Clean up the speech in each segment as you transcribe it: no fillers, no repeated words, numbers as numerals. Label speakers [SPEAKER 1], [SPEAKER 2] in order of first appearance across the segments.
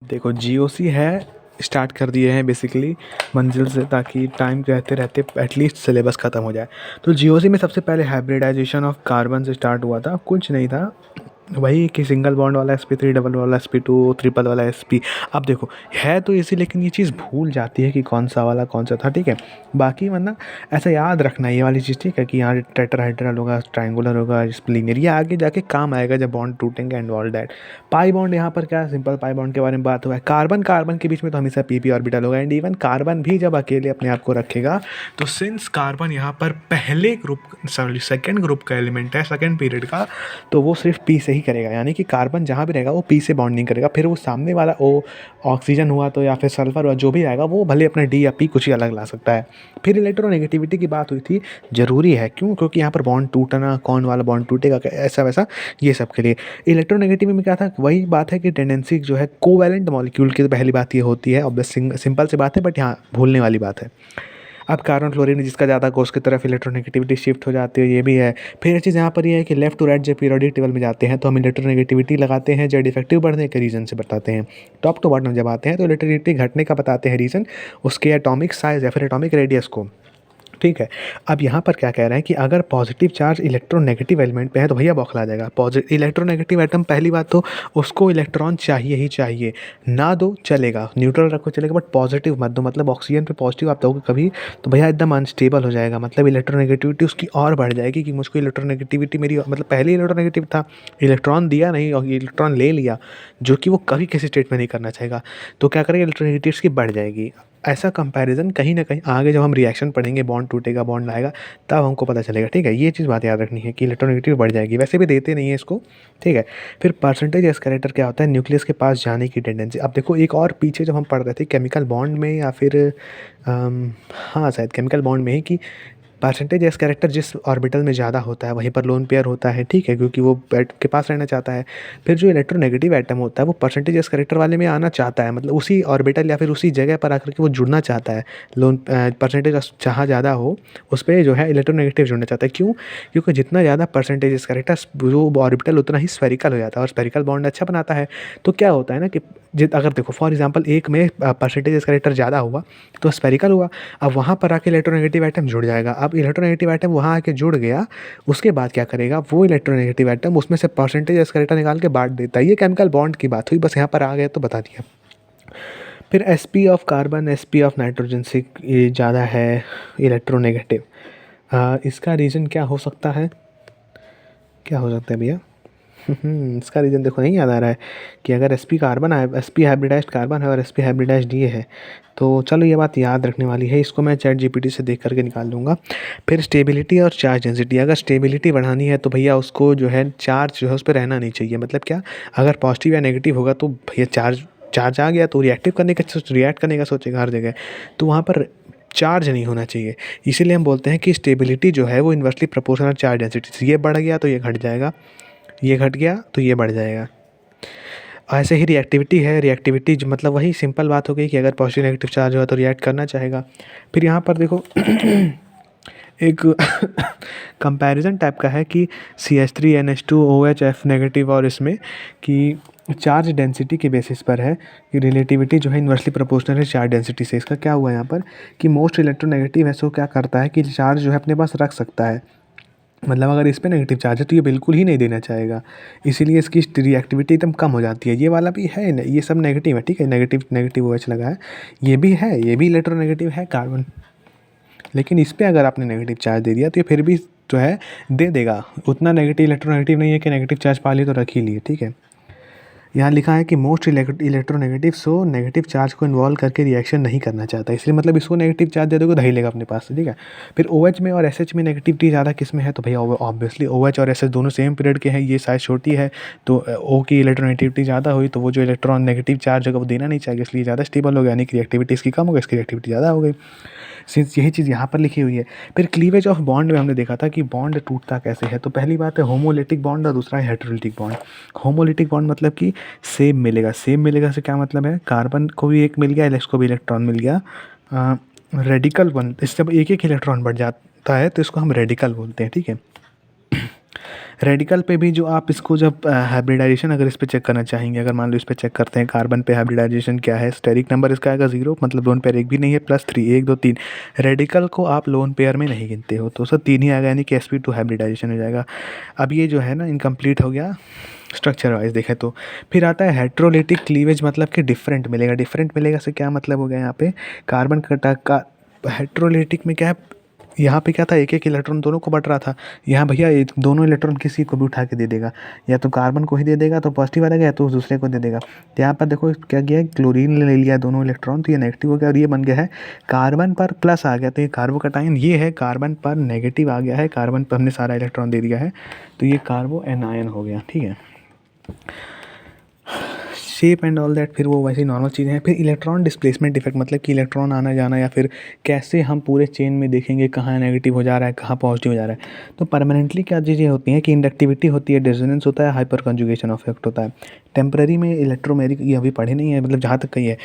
[SPEAKER 1] देखो जीओसी है, स्टार्ट कर दिए हैं बेसिकली मंजिल से, ताकि टाइम रहते रहते एटलीस्ट सिलेबस ख़त्म हो जाए। तो जीओसी में सबसे पहले हाइब्रिडाइजेशन ऑफ कार्बन से स्टार्ट हुआ था, कुछ नहीं था, वही कि सिंगल बॉन्ड वाला sp3, डबल वाला sp2, ट्रिपल वाला sp। अब देखो है तो इसी, लेकिन ये चीज़ भूल जाती है कि कौन सा वाला कौन सा था, ठीक है। बाकी वरना ऐसा याद रखना ये वाली चीज़, ठीक है, कि यहाँ टेट्राहेड्रल होगा, ट्रायंगुलर होगा, स्प्लिनर, ये आगे जाके काम आएगा जब बॉन्ड टूटेंगे and all that. Pi bond यहाँ पर क्या, सिंपल पाई बॉन्ड के बारे में बात हुआ है। कार्बन कार्बन के बीच में तो हमेशा पीपी ऑर्बिटल होगा, एंड इवन कार्बन भी जब अकेले अपने आप को रखेगा तो सिंस कार्बन यहाँ पर पहले ग्रुप, सॉरी सेकेंड ग्रुप का एलिमेंट है, सेकेंड पीरियड का, तो वो सिर्फ पी से ही करेगा, यानी कि कार्बन जहाँ भी रहेगा वो पी से बॉन्डिंग करेगा। फिर वो सामने वाला ओ ऑक्सीजन हुआ तो, या फिर सल्फर हुआ, जो भी आएगा वो भले अपना डी या पी कुछ ही अलग ला सकता है। फिर इलेक्ट्रोनेगेटिविटी की बात हुई थी, ज़रूरी है क्यों, क्योंकि यहाँ पर बॉन्ड टूटना, कौन वाला बॉन्ड टूटेगा, ऐसा वैसा, ये सब के लिए। इलेक्ट्रोनेगेटिव में क्या था, वही बात है कि टेंडेंसी जो है कोवैलेंट मॉलिक्यूल की, तो पहली बात ये होती है, ऑब्वियस सिंपल सी बात है, बट यहाँ भूलने वाली बात है। अब कार्बन फ्लोरीन जिसका ज़्यादा को उसकी तरफ इलेक्ट्रोनेगेटिविटी शिफ्ट हो जाती है, ये भी है। फिर एक चीज़ यहाँ पर ये है कि लेफ्ट टू राइट जब पीरियोडिक टेबल में जाते हैं तो हम इलेक्ट्रोनेगेटिविटी लगाते हैं, जेड इफेक्टिव बढ़ने के रीज़न से बताते हैं। टॉप टू बॉटम जब आते हैं तो इलेक्ट्रोनेगेटिविटी घटने का बताते हैं रीज़न, उसके एटॉमिक साइज या फिर एटॉमिक रेडियस को, ठीक है। अब यहाँ पर क्या कह रहे हैं कि अगर पॉजिटिव चार्ज इलेक्ट्रोनेगेटिव एलिमेंट पे है तो भैया बौखला जाएगा। पॉजिटिव इलेक्ट्रोनेगेटिव एटम, पहली बात तो उसको इलेक्ट्रॉन चाहिए ही चाहिए, ना दो चलेगा, न्यूट्रल रखो चलेगा, बट पॉजिटिव मत दो। मतलब ऑक्सीजन पे पॉजिटिव आप दोगे कभी तो भैया एकदम अनस्टेबल हो जाएगा, मतलब इलेक्ट्रोनेगेटिविटी उसकी और बढ़ जाएगी कि मुझको इलेक्ट्रोनेगेटिविटी मेरी, मतलब पहले इलेक्ट्रोनेगेटिव था, इलेक्ट्रॉन दिया नहीं और इलेक्ट्रॉन ले लिया, जो कि वो कभी किसी स्टेट में नहीं करना चाहेगा, तो क्या करेगा, इलेक्ट्रोनेगेटिव्स की बढ़ जाएगी। ऐसा कंपैरिजन कहीं ना कहीं आगे जब हम रिएक्शन पढ़ेंगे, बॉन्ड टूटेगा, बॉन्ड आएगा, तब हमको पता चलेगा, ठीक है। ये चीज़ बात याद रखनी है कि इलेक्ट्रोनेगेटिव बढ़ जाएगी, वैसे भी देते नहीं है इसको, ठीक है। फिर परसेंटेज एस्केलेटर क्या होता है, न्यूक्लियस के पास जाने की टेंडेंसी। अब देखो एक और पीछे जब हम पढ़ रहे थे केमिकल बॉन्ड में, या फिर हाँ शायद केमिकल बॉन्ड में ही, कि परसेंटेज एस कैरेक्टर जिस ऑर्बिटल में ज़्यादा होता है वहीं पर लोन पेयर होता है, ठीक है, क्योंकि वो पेट के पास रहना चाहता है। फिर जो इलेक्ट्रोनेगेटिव एटम होता है वो परसेंटेज एस कैरेक्टर वाले में आना चाहता है, मतलब उसी ऑर्बिटल या फिर उसी जगह पर आकर के वो जुड़ना चाहता है। लोन परसेंटेज जहाँ ज़्यादा हो उस पर जो है इलेक्ट्रोनेगेटिव जुड़ना चाहता है। क्यों, क्योंकि जितना ज़्यादा परसेंटेज एस कैरेक्टर जो ऑर्बिटल उतना ही स्फेरिकल हो जाता है, और स्फेरिकल बॉन्ड अच्छा बनाता है। तो क्या होता है ना कि अगर देखो फॉर एग्जांपल एक में परसेंटेज एस कैरेक्टर ज़्यादा हुआ तो स्फेरिकल हुआ, अब वहाँ पर आके इलेक्ट्रोनेगेटिव एटम जुड़ जाएगा। अब इलेक्ट्रोनेगेटिव एटम वहाँ आके जुड़ गया, उसके बाद क्या करेगा, वो इलेक्ट्रोनेगेटिव एटम उसमें से परसेंटेज एस्केलेटर निकाल के बांट देता है। ये केमिकल बॉन्ड की बात हुई, बस यहाँ पर आ गया तो बता दिया। फिर sp of carbon, sp of nitrogen से ये ज़्यादा है इलेक्ट्रोनेगेटिव। इसका रीज़न क्या हो सकता है, क्या हो सकता है भैया? इसका रीज़न देखो नहीं याद आ रहा है कि अगर sp कार्बन है, sp हाइब्रिडाइज्ड कार्बन है और sp हाइब्रिडाइज्ड ये है, तो चलो ये बात याद रखने वाली है, इसको मैं चैट जीपीटी से देख करके निकाल लूँगा। फिर स्टेबिलिटी और चार्ज डेंसिटी, अगर स्टेबिलिटी बढ़ानी है तो भैया उसको जो है चार्ज जो है उस पर रहना नहीं चाहिए। मतलब क्या, अगर पॉजिटिव या नेगेटिव होगा तो भैया चार्ज चार्ज आ गया तो रिएक्ट करने का सोचेगा हर जगह, तो वहाँ पर चार्ज नहीं होना चाहिए। इसीलिए हम बोलते हैं कि स्टेबिलिटी जो है वो इन्वर्सली प्रोपोर्शनल चार्ज डेंसिटी से, ये बढ़ गया तो ये घट जाएगा, ये घट गया तो ये बढ़ जाएगा। ऐसे ही रिएक्टिविटी है, रिएक्टिविटी मतलब वही सिंपल बात हो गई कि अगर पॉजिटिव नेगेटिव चार्ज हुआ तो रिएक्ट करना चाहेगा। फिर यहाँ पर देखो एक कंपैरिजन टाइप का है कि CH3NH2OH F नेगेटिव, और इसमें कि चार्ज डेंसिटी के बेसिस पर है कि रिलेटिविटी जो है इन्वर्सली प्रोपोर्शनल है चार्ज डेंसिटी से। इसका क्या हुआ यहाँ पर कि मोस्ट इलेक्ट्रोनेगेटिव है, सो क्या करता है कि चार्ज जो है अपने पास रख सकता है, मतलब अगर इस पे नेगेटिव चार्ज है तो ये बिल्कुल ही नहीं देना चाहेगा, इसीलिए इसकी रिएक्टिविटी एकदम कम हो जाती है। ये वाला भी है, ये सब नेगेटिव है, ठीक है, नेगेटिव नेगेटिव OH लगा है, ये भी है, ये भी इलेक्ट्रोनेगेटिव है कार्बन, लेकिन इस पे अगर आपने नेगेटिव चार्ज दे दिया तो ये फिर भी जो है दे देगा, उतना नेगेटिव इलेक्ट्रोनेगेटिव नहीं है कि नेगेटिव चार्ज पा लिए तो रख ही लिए, ठीक है। यहाँ लिखा है कि most electronegative, so negative charge को इन्वॉल्व करके रिएक्शन नहीं करना चाहता, इसलिए मतलब इसको नेगेटिव चार्ज दे दोगे तो ही लेगा अपने पास से, ठीक है। फिर OH में और SH में नेगेटिविटी ज़्यादा किस में है, तो भैया ऑब्वियसली OH और SH दोनों सेम पीरियड के हैं, ये साइज छोटी है तो O की इलेक्ट्रोनेगेटिविटी ज़्यादा हुई तो वो जो इलेक्ट्रॉन नेगेटिव चार्ज होगा वो देना नहीं चाहिए, इसलिए ज़्यादा स्टेबल हो गया, यानी कि रिएक्टिविटी इसकी कम हो गई, इसकी रिएक्टिविटी ज़्यादा हो गई, सिंस यही चीज़ यहाँ पर लिखी हुई है। फिर क्लीवेज ऑफ बॉन्ड में हमने देखा था कि बॉन्ड टूटता कैसे है, तो पहली बात है होमोलिटिक बॉन्ड और दूसरा है हेटेरोलिटिक बॉन्ड। होमोलिटिक बॉन्ड मतलब कि सेम मिलेगा, सेम मिलेगा से क्या मतलब है, कार्बन को भी एक मिल गया, एलेक्स को भी इलेक्ट्रॉन मिल गया, रेडिकल बन, इससे जब एक एक इलेक्ट्रॉन बढ़ जाता है तो इसको हम रेडिकल बोलते हैं, ठीक है। रेडिकल पे भी जो आप इसको जब हाइब्रिडाइजेशन अगर इस पे चेक करना चाहेंगे, अगर मान लो इस पे चेक करते हैं कार्बन पे हाइब्रिडाइजेशन क्या है, स्टेरिक नंबर इसका आएगा 0, मतलब लोन पेयर एक भी नहीं है, +3 1 2 3। रेडिकल को आप लोन पेयर में नहीं गिनते हो तो सर 3 ही आएगा, यानी कि sp2 हाइब्रिडाइजेशन हो जाएगा। अब ये जो है ना इनकम्प्लीट हो गया स्ट्रक्चर वाइज देखें तो। फिर आता है हेट्रोलिटिक क्लीवेज, मतलब कि डिफरेंट मिलेगा। डिफरेंट मिलेगा से क्या मतलब हो गया यहाँ पे, कार्बन का हेट्रोलिटिक में क्या है, यहाँ पे क्या था एक एक इलेक्ट्रॉन दोनों को बट रहा था, यहाँ भैया दोनों इलेक्ट्रॉन किसी को भी उठा के दे देगा, या तो कार्बन को ही दे देगा तो पॉजिटिव वाला या तो उस दूसरे को दे देगा। तो यहाँ पर देखो क्या किया है, क्लोरीन ले लिया दोनों इलेक्ट्रॉन, तो ये नेगेटिव हो गया और ये बन गया है कार्बन पर प्लस आ गया, तो ये कार्बोकैटायन ये है, कार्बन पर नेगेटिव आ गया है, कार्बन पर हमने सारा इलेक्ट्रॉन दे दिया है, तो ये कार्बो एनायन हो गया। ठीक है, शेप एंड ऑल दैट फिर वो वैसी नॉर्मल चीज़ें हैं। फिर इलेक्ट्रॉन डिस्प्लेसमेंट इफेक्ट, मतलब कि इलेक्ट्रॉन आना जाना या फिर कैसे हम पूरे चेन में देखेंगे कहाँ नेगेटिव हो जा रहा है कहाँ पॉजिटिव हो जा रहा है। तो परमानेंटली क्या चीज़ें होती हैं कि इंडक्टिविटी होती है, डिसोनेंस होता है, हाइपर कंजुगेशन इफेक्ट होता है। टेम्पररी में इलेक्ट्रोमेरिक ये अभी पढ़े नहीं है, मतलब जहाँ तक कही है।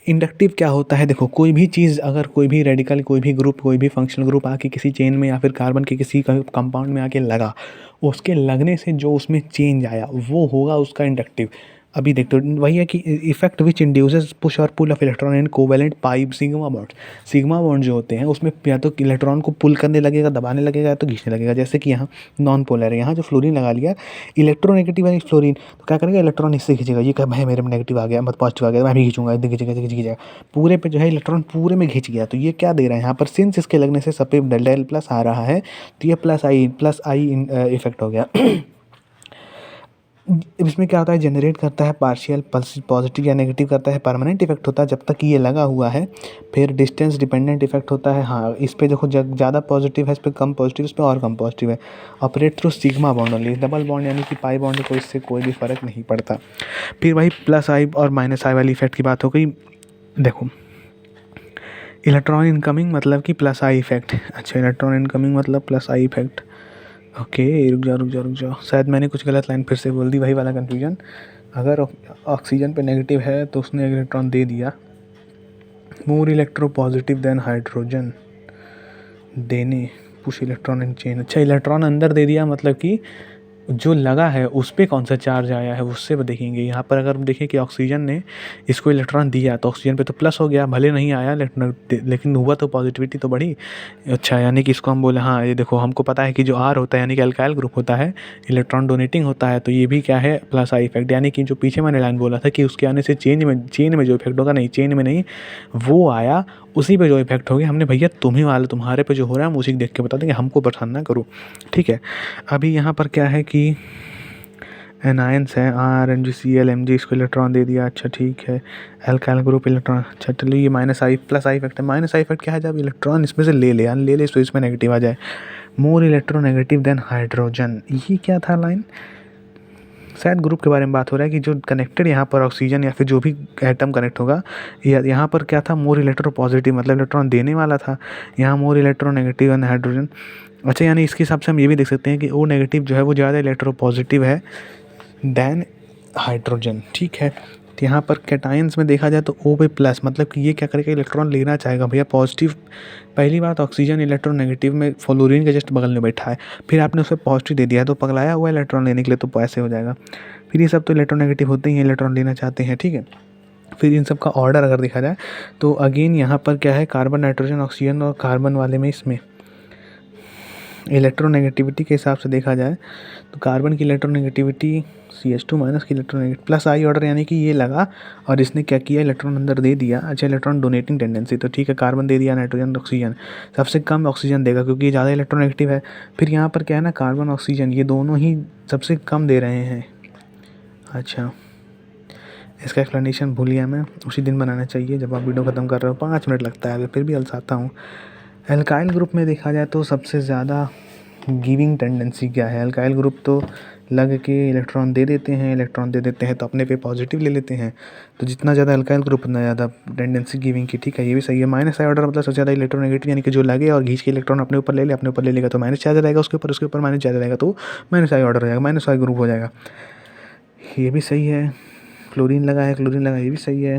[SPEAKER 1] इंडक्टिव क्या होता है, देखो कोई भी चीज़ अगर कोई भी रेडिकल कोई भी ग्रुप कोई भी फंक्शनल ग्रुप आके किसी चेन में या फिर कार्बन के किसी कंपाउंड में आके लगा, उसके लगने से जो उसमें चेंज आया वो होगा उसका इंडक्टिव। अभी देखते हो वही है कि इफेक्ट विच इंड्यूसेस पुश और pull of electron in covalent pi sigma bond. Sigma bond जो होते हैं उसमें या तो इलेक्ट्रॉन को पुल करने लगेगा, दबाने लगेगा, या तो खींचने लगेगा। जैसे कि यहाँ नॉन पोलर है, यहाँ जो फ्लोरीन लगा लिया इलेक्ट्रोनेगेटिव है फ्लोरीन, तो क्या करेगा इलेक्ट्रॉन इससे खींचेगा, ये कह भाई मेरे में नेगेटिव आ गया मतलब पॉजिटिव आ गया, मैं भी खींचूंगा, इधर खींचेगा खींचेगा पूरे पे जो है इलेक्ट्रॉन पूरे में खींच गया। तो ये क्या दे रहा है यहाँ पर, सिंस इसके लगने से सब पे डेल प्लस आ रहा है, तो ये प्लस आई इफेक्ट हो गया। इसमें क्या होता है, जनरेट करता है पार्शियल पॉजिटिव या नेगेटिव करता है, परमानेंट इफेक्ट होता है जब तक ये लगा हुआ है। फिर डिस्टेंस डिपेंडेंट इफेक्ट होता है, हाँ इस पे देखो ज़्यादा पॉजिटिव है, इस पर कम पॉजिटिव, इस पर और कम पॉजिटिव है। Operate through sigma bond only, double bond यानी कि पाई बॉन्ड को इससे कोई भी फ़र्क नहीं पड़ता। फिर वही प्लस आई और माइनस आई वाली इफेक्ट की बात हो गई। देखो इलेक्ट्रॉन इनकमिंग मतलब कि प्लस आई इफेक्ट, अच्छा इलेक्ट्रॉन इनकमिंग मतलब प्लस आई इफेक्ट। ओके रुक जाओ शायद मैंने कुछ गलत लाइन फिर से बोल दी, वही वाला कन्फ्यूजन। अगर ऑक्सीजन पे नेगेटिव है तो उसने इलेक्ट्रॉन दे दिया, more electropositive than hydrogen देने पुश इलेक्ट्रॉन इन चेन। अच्छा इलेक्ट्रॉन अंदर दे दिया मतलब कि जो लगा है उस पर कौन सा चार्ज आया है उससे देखेंगे। यहाँ पर अगर हम देखें कि ऑक्सीजन ने इसको इलेक्ट्रॉन दिया तो ऑक्सीजन पे तो प्लस हो गया, भले नहीं आया लेकिन हुआ तो पॉजिटिविटी तो बढ़ी। अच्छा यानी कि इसको हम बोले हाँ ये देखो हमको पता है कि जो आर होता है यानी कि अल्काइल ग्रुप होता है, इलेक्ट्रॉन डोनेटिंग होता है, तो ये भी क्या है प्लस आई इफेक्ट। यानी कि जो पीछे मैंने लाइन बोला था कि उसके आने से चेन में जो इफेक्ट होगा, नहीं चेन में नहीं वो आया, उसी पे जो इफेक्ट हो गया। हमने भैया तुम्हारे पे जो हो रहा है हम उसी को देख के बता देंगे, हमको परेशान ना करो। ठीक है, अभी यहाँ पर क्या है कि एनायंस है RNgCl Mg, इसको इलेक्ट्रॉन दे दिया। अच्छा ठीक है, एल्काइल ग्रुप इलेक्ट्रॉन, अच्छा चलिए ये minus I plus I effect है। माइनस आई इफेक्ट क्या है, जब इलेक्ट्रॉन इसमें से ले ले तो इसमें नेगेटिव आ जाए, मोर इलेक्ट्रोनेगेटिव देन हाइड्रोजन। ये क्या था लाइन, शायद ग्रुप के बारे में बात हो रहा है कि जो कनेक्टेड यहाँ पर ऑक्सीजन या फिर जो भी एटम कनेक्ट होगा, यहाँ पर क्या था मोर इलेक्ट्रो पॉजिटिव मतलब इलेक्ट्रॉन देने वाला था, यहाँ मोर इलेक्ट्रो नेगेटिव एंड हाइड्रोजन। अच्छा यानी इसके हिसाब से हम ये भी देख सकते हैं कि ओ नेगेटिव जो है वो ज़्यादा इलेक्ट्रो पॉजिटिव है देन हाइड्रोजन। ठीक है, तो यहाँ पर कैटायंस में देखा जाए तो O पे प्लस, मतलब कि ये क्या करेगा इलेक्ट्रॉन लेना चाहेगा भैया पॉजिटिव। पहली बात ऑक्सीजन इलेक्ट्रॉन नेगेटिव में फ्लोरीन के जस्ट बगल में बैठा है, फिर आपने उसे पॉजिटिव दे दिया तो पगलाया हुआ इलेक्ट्रॉन लेने के लिए तो ऐसे हो जाएगा। फिर ये सब तो इलेक्ट्रॉन नेगेटिव होते ही हैं, इलेक्ट्रॉन लेना चाहते हैं। ठीक है, फिर इन सब का ऑर्डर अगर देखा जाए तो अगेन यहाँ पर क्या है, कार्बन नाइट्रोजन ऑक्सीजन और कार्बन वाले में इसमें इलेक्ट्रोनेगेटिविटी के हिसाब से देखा जाए तो कार्बन की इलेक्ट्रोनेगेटिविटी CH2 माइनस की इलेक्ट्रोनेगेटिव प्लस आई ऑर्डर, यानी कि ये लगा और इसने क्या किया इलेक्ट्रॉन अंदर दे दिया। अच्छा इलेक्ट्रॉन डोनेटिंग टेंडेंसी, तो ठीक है कार्बन दे दिया, नाइट्रोजन ऑक्सीजन सबसे कम ऑक्सीजन देगा क्योंकि ये ज़्यादा इलेक्ट्रोनेगेटिव है। फिर यहाँ पर क्या है ना कार्बन ऑक्सीजन ये दोनों ही सबसे कम दे रहे हैं। अच्छा इसका एक्सप्लेनेशन भूल गया मैं, उसी दिन बनाना चाहिए जब आप वीडियो ख़त्म कर रहे हो, 5 मिनट लगता है, फिर भी अलसाता हूँ। एल्काइल ग्रुप में देखा जाए तो सबसे ज़्यादा गिविंग टेंडेंसी क्या है, एल्काइल ग्रुप तो लग के इलेक्ट्रॉन दे देते हैं तो अपने पे पॉजिटिव ले लेते हैं, तो जितना ज़्यादा एल्काइल ग्रुप उतना ज़्यादा टेंडेंसी गिविंग की। ठीक है ये भी सही है। माइनस आई ऑर्डर मतलब सबसे ज़्यादा इलेक्ट्रोनेगेटिव, यानी कि जो लगे और घींच के इलेक्ट्रॉन अपने ऊपर ले लेगा तो माइनस चार्ज रहेगा उसके ऊपर माइनस चार्ज रहेगा तो माइनस आई ऑर्डर हो जाएगा, माइनस आई ग्रुप हो जाएगा। ये भी सही है। क्लोरीन लगा है ये भी सही है।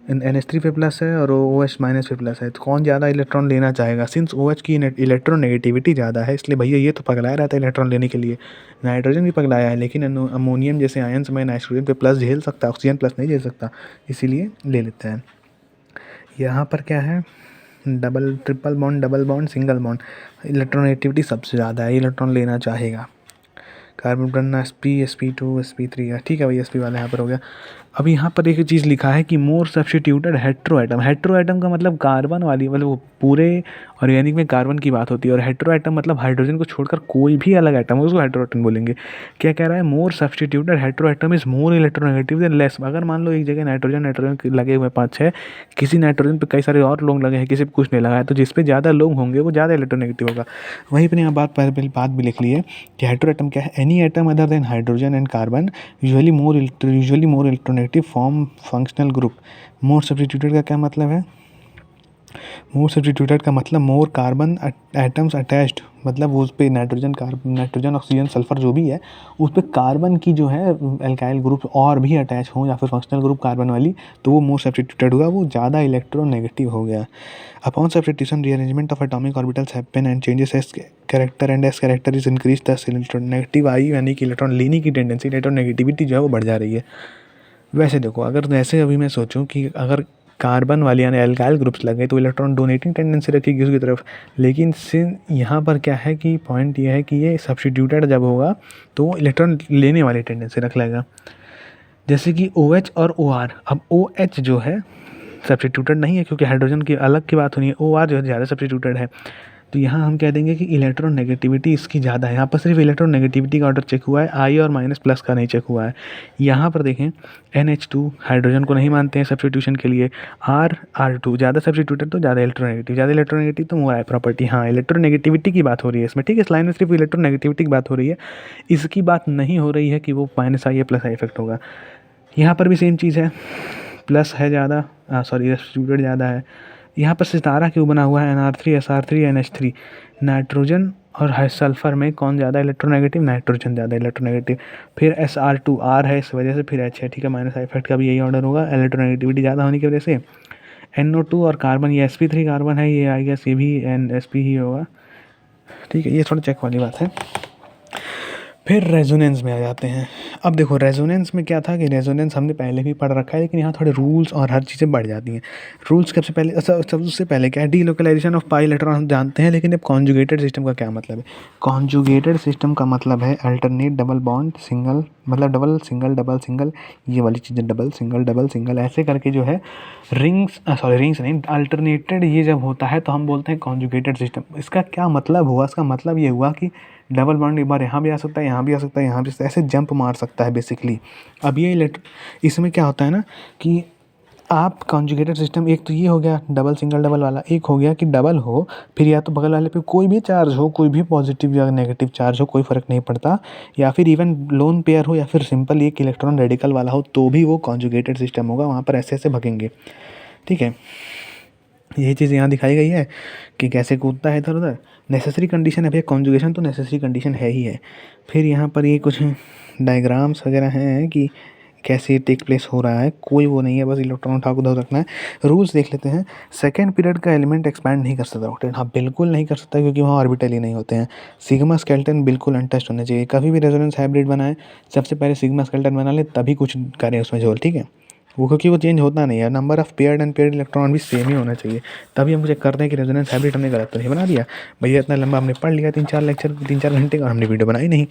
[SPEAKER 1] NH3 पे प्लस है और OH माइनस पे प्लस है, तो कौन ज़्यादा इलेक्ट्रॉन लेना चाहेगा? सिंस OH की इलेक्ट्रोनेगेटिविटी ज़्यादा है, इसलिए भैया ये तो पगलाया रहता है इलेक्ट्रॉन लेने के लिए। नाइट्रोजन भी पगलाया है, लेकिन अमोनियम जैसे आयन्स में नाइट्रोजन पे प्लस झेल सकता है, ऑक्सीजन प्लस नहीं झेल सकता, इसीलिए ले लेते हैं। यहाँ पर क्या है, double triple bond, double bond, single bond, electronegativity सबसे ज़्यादा है, इलेक्ट्रॉन लेना चाहेगा। कार्बन बनना sp sp2 sp3 है, ठीक है भाई, sp वाला यहाँ पर हो गया। अब यहाँ पर एक चीज़ लिखा है कि मोर substituted hetero atom. Hetero atom का मतलब कार्बन वाली, मतलब वो पूरे ऑर्गेनिक में कार्बन की बात होती है, और हेट्रो एटम मतलब हाइड्रोजन को छोड़कर कोई भी अलग एटम हो उसको हेट्रो एटम बोलेंगे। क्या कह रहा है, मोर substituted hetero atom is more electronegative than less. अगर मान लो एक जगह नाइट्रोजन लगे हुए 5-6, किसी नाइट्रोजन पे कई सारे और लोग लगे हैं, किसी पे कुछ नहीं लगा है, तो जिस पे ज़्यादा लोग होंगे वो ज़्यादा इलेक्ट्रोनेगेटिव होगा। वहीं पर यहाँ पहले बात भी लिख ली है कि हेट्रो एटम क्या है, any atom other than hydrogen and carbon usually more electronegative form functional group. More substituted का क्या मतलब है, मोर सब्स्टिट्यूटेड का मतलब मोर कार्बन एटम्स अटैच्ड, मतलब वो उस पर नाइट्रोजन ऑक्सीजन सल्फर जो भी है उस पर कार्बन की जो है एल्काइल ग्रुप और भी अटैच हो, या फिर फंक्शनल ग्रुप कार्बन वाली, तो वो मोर सब्स्टिट्यूटेड हुआ, वो ज़्यादा इलेक्ट्रोनेगेटिव हो गया। Upon substitution rearrangement of atomic orbitals happen and changes S character and S character is increase दस इलेक्ट्रोनेगेटिव आई, यानी कि इलेक्ट्रॉन लेने की टेंडेंसी, इलेक्ट्रोनेगेटिविटी जो है वो बढ़ जा रही है। वैसे देखो, अगर ऐसे अभी मैं सोचूं कि अगर कार्बन वाले यानी एल्काइल ग्रुप्स लगे तो इलेक्ट्रॉन डोनेटिंग टेंडेंसी रखेगी उसकी तरफ, लेकिन सिन यहाँ पर क्या है कि पॉइंट ये है कि ये सब्स्टिट्यूटेड जब होगा तो वो इलेक्ट्रॉन लेने वाली टेंडेंसी रख लेगा। जैसे कि OH और OR, अब OH जो है सब्स्टिट्यूटेड नहीं है क्योंकि हाइड्रोजन की अलग की बात होनी है, OR जो है ज़्यादा सब्स्टिट्यूटेड है, तो यहाँ हम कह देंगे कि इलेक्ट्रोनेगेटिविटी इसकी ज़्यादा है। यहाँ पर सिर्फ इलेक्ट्रोनेगेटिविटी का ऑर्डर चेक हुआ है, आई और माइनस प्लस का नहीं चेक हुआ है। यहाँ पर देखें NH2 हाइड्रोजन को नहीं मानते हैं सब्स्टिट्यूशन के लिए, R2 ज़्यादा सब्स्टिट्यूटेड तो ज़्यादा इलेक्ट्रोनेगेटिव तो मोर आई प्रॉपर्टी। हाँ, इलेक्ट्रोनेगेटिविटी की बात हो रही है इसमें, ठीक है, इस लाइन में सिर्फ इलेक्ट्रोनेगेटिविटी की बात हो रही है, इसकी बात नहीं हो रही है कि वो माइनस आई या प्लस आई इफेक्ट होगा। यहाँ पर भी सेम चीज़ है, प्लस है ज़्यादा, सॉरी सब्स्टिट्यूटेड ज़्यादा है। यहाँ पर सितारा क्यों बना हुआ है, NR3 SR3 NH3, नाइट्रोजन और सल्फर में कौन ज़्यादा इलेक्ट्रोनेगेटिव, नाइट्रोजन ज़्यादा इलेक्ट्रोनेगेटिव। फिर SR2 R है इस वजह से, फिर H है, ठीक है, माइनस आई इफेक्ट का भी यही ऑर्डर होगा इलेक्ट्रोनेगेटिविटी ज़्यादा होने की वजह से। NO2 और कार्बन, ये sp3 कार्बन है, ये आई गेस ये भी NSP ही होगा, ठीक है, ये थोड़ा चेक वाली बात है। फिर रेजोनेंस में आ जाते हैं। अब देखो रेजोनेंस में क्या था कि रेजोनेंस हमने पहले भी पढ़ रखा है, लेकिन यहाँ थोड़े रूल्स और हर चीज़ें बढ़ जाती हैं। रूल्स सबसे पहले, सबसे पहले क्या है, डीलोकलाइजेशन ऑफ पाई इलेक्ट्रॉन हम जानते हैं, लेकिन अब कॉन्जुगेटेड सिस्टम का क्या मतलब है। कॉन्जुगेटेड सिस्टम का मतलब है अल्टरनेट डबल बॉन्ड सिंगल, मतलब डबल सिंगल डबल सिंगल, ये वाली चीज़ें डबल सिंगल ऐसे करके जो है रिंग्स नहीं, अल्टरनेटेड ये जब होता है तो हम बोलते हैं कॉन्जुगेटेड सिस्टम। इसका क्या मतलब हुआ, इसका मतलब ये हुआ कि डबल बॉन्ड एक बार यहाँ भी आ सकता है, यहाँ भी आ सकता है, यहाँ भी ऐसे जंप मार सकता है बेसिकली। अब ये इसमें क्या होता है ना कि आप कॉन्जुगेटेड सिस्टम, एक तो ये हो गया डबल सिंगल डबल वाला, एक हो गया कि डबल हो फिर या तो बगल वाले पे कोई भी चार्ज हो, कोई भी पॉजिटिव या नेगेटिव चार्ज हो, कोई फ़र्क नहीं पड़ता, या फिर इवन लोन पेयर हो या फिर सिंपल एक इलेक्ट्रॉन रेडिकल वाला हो, तो भी वो कॉन्जुगेटेड सिस्टम होगा, वहाँ पर ऐसे ऐसे भगेंगे, ठीक है। यही चीज़ यहाँ दिखाई गई है कि कैसे कूदता है इधर उधर। नेसेसरी कंडीशन है भैया, कॉन्जुगेशन तो नेसेसरी कंडीशन है ही है। फिर यहाँ पर ये कुछ डायग्राम्स वगैरह हैं कि कैसे टेक प्लेस हो रहा है, कोई वो नहीं है, बस इलेक्ट्रॉन उठा उधर रखना है। रूल्स देख लेते हैं। सेकेंड पीरियड का एलिमेंट एक्सपैंड नहीं कर सकता ऑक्टेट, हाँ बिल्कुल नहीं कर सकता, क्योंकि वहाँ ऑर्बिटल ही नहीं होते हैं। सिग्मा स्केलेटन बिल्कुल अनटच्ड होने चाहिए। कभी भी रेजोनेंस हाइब्रिड बनाए सबसे पहले सिग्मा स्केलेटन बना ले, तभी कुछ करें उसमें झोल, ठीक है, वो क्योंकि वो चेंज होता नहीं है। Number of paired and paired electron भी सेम ही होना चाहिए, तभी हम चेक करते हैं कि रेजोनेंस हाइब्रिड हमने गलत तो नहीं बना दिया। भैया इतना लंबा हमने पढ़ लिया 3-4 लेक्चर 3-4 घंटे का, हमने वीडियो बनाई नहीं।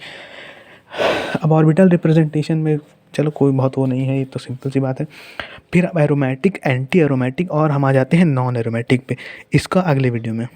[SPEAKER 1] अब ऑर्बिटल रिप्रेजेंटेशन में चलो कोई बहुत वो नहीं है, ये तो सिंपल सी बात है। फिर अब एरोमेटिक, एंटी एरोमेटिक, और हम आ जाते हैं नॉन एरोमेटिक पे, इसका अगले वीडियो में।